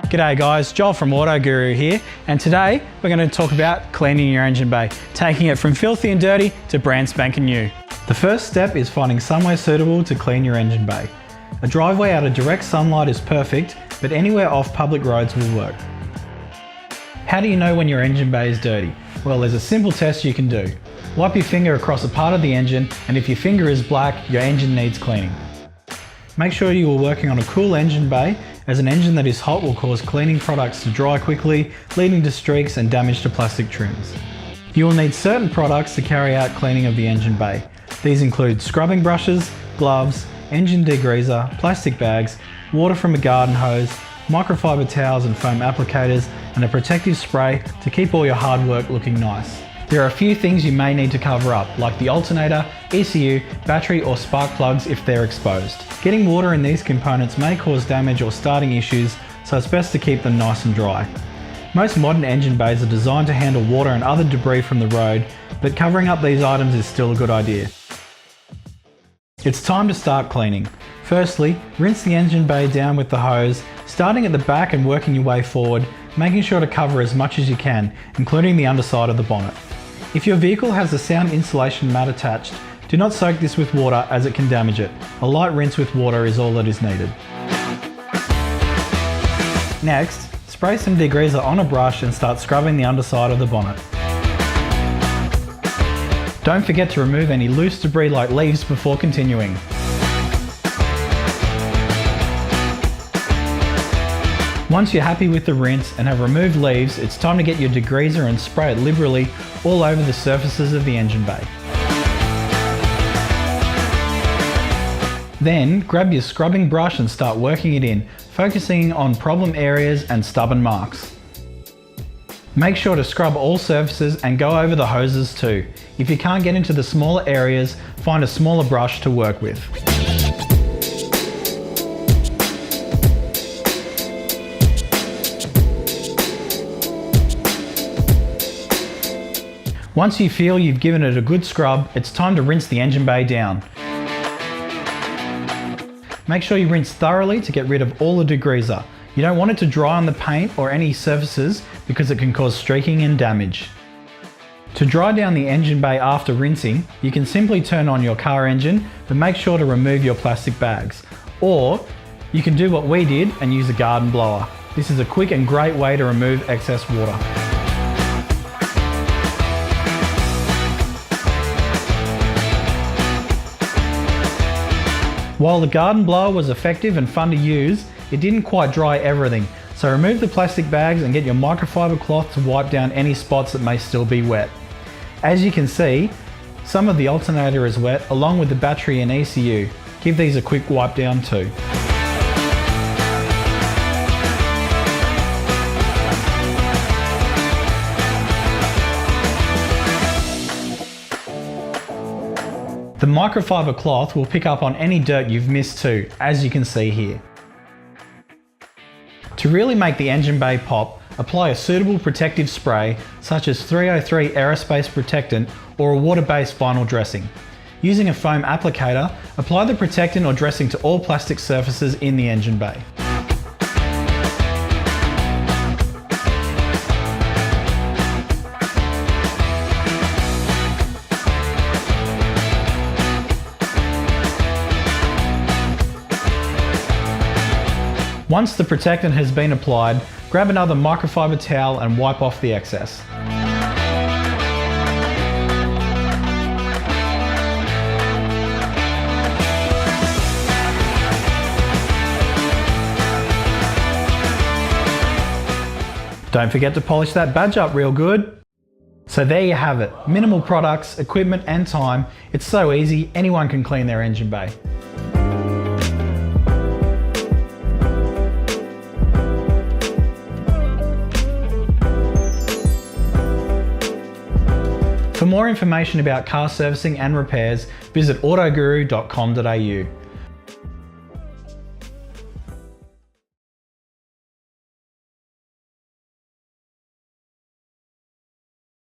G'day guys, Joel from AutoGuru here, and today we're going to talk about cleaning your engine bay, taking it from filthy and dirty to brand spanking new. The first step is finding somewhere suitable to clean your engine bay. A driveway out of direct sunlight is perfect, but anywhere off public roads will work. How do you know when your engine bay is dirty? Well, there's a simple test you can do. Wipe your finger across a part of the engine, and if your finger is black, your engine needs cleaning. Make sure you are working on a cool engine bay, as an engine that is hot will cause cleaning products to dry quickly, leading to streaks and damage to plastic trims. You will need certain products to carry out cleaning of the engine bay. These include scrubbing brushes, gloves, engine degreaser, plastic bags, water from a garden hose, microfibre towels and foam applicators, and a protective spray to keep all your hard work looking nice. There are a few things you may need to cover up, like the alternator, ECU, battery or spark plugs if they're exposed. Getting water in these components may cause damage or starting issues, so it's best to keep them nice and dry. Most modern engine bays are designed to handle water and other debris from the road, but covering up these items is still a good idea. It's time to start cleaning. Firstly, rinse the engine bay down with the hose, starting at the back and working your way forward, making sure to cover as much as you can, including the underside of the bonnet. If your vehicle has a sound insulation mat attached, do not soak this with water as it can damage it. A light rinse with water is all that is needed. Next, spray some degreaser on a brush and start scrubbing the underside of the bonnet. Don't forget to remove any loose debris like leaves before continuing. Once you're happy with the rinse and have removed leaves, it's time to get your degreaser and spray it liberally all over the surfaces of the engine bay. Then grab your scrubbing brush and start working it in, focusing on problem areas and stubborn marks. Make sure to scrub all surfaces and go over the hoses too. If you can't get into the smaller areas, find a smaller brush to work with. Once you feel you've given it a good scrub, it's time to rinse the engine bay down. Make sure you rinse thoroughly to get rid of all the degreaser. You don't want it to dry on the paint or any surfaces because it can cause streaking and damage. To dry down the engine bay after rinsing, you can simply turn on your car engine, but make sure to remove your plastic bags. Or you can do what we did and use a garden blower. This is a quick and great way to remove excess water. While the garden blower was effective and fun to use, it didn't quite dry everything, so remove the plastic bags and get your microfibre cloth to wipe down any spots that may still be wet. As you can see, some of the alternator is wet along with the battery and ECU. Give these a quick wipe down too. The microfibre cloth will pick up on any dirt you've missed too, as you can see here. To really make the engine bay pop, apply a suitable protective spray such as 303 aerospace protectant or a water-based vinyl dressing. Using a foam applicator, apply the protectant or dressing to all plastic surfaces in the engine bay. Once the protectant has been applied, grab another microfibre towel and wipe off the excess. Don't forget to polish that badge up real good. So there you have it, minimal products, equipment and time. It's so easy, anyone can clean their engine bay. For more information about car servicing and repairs, visit autoguru.com.au.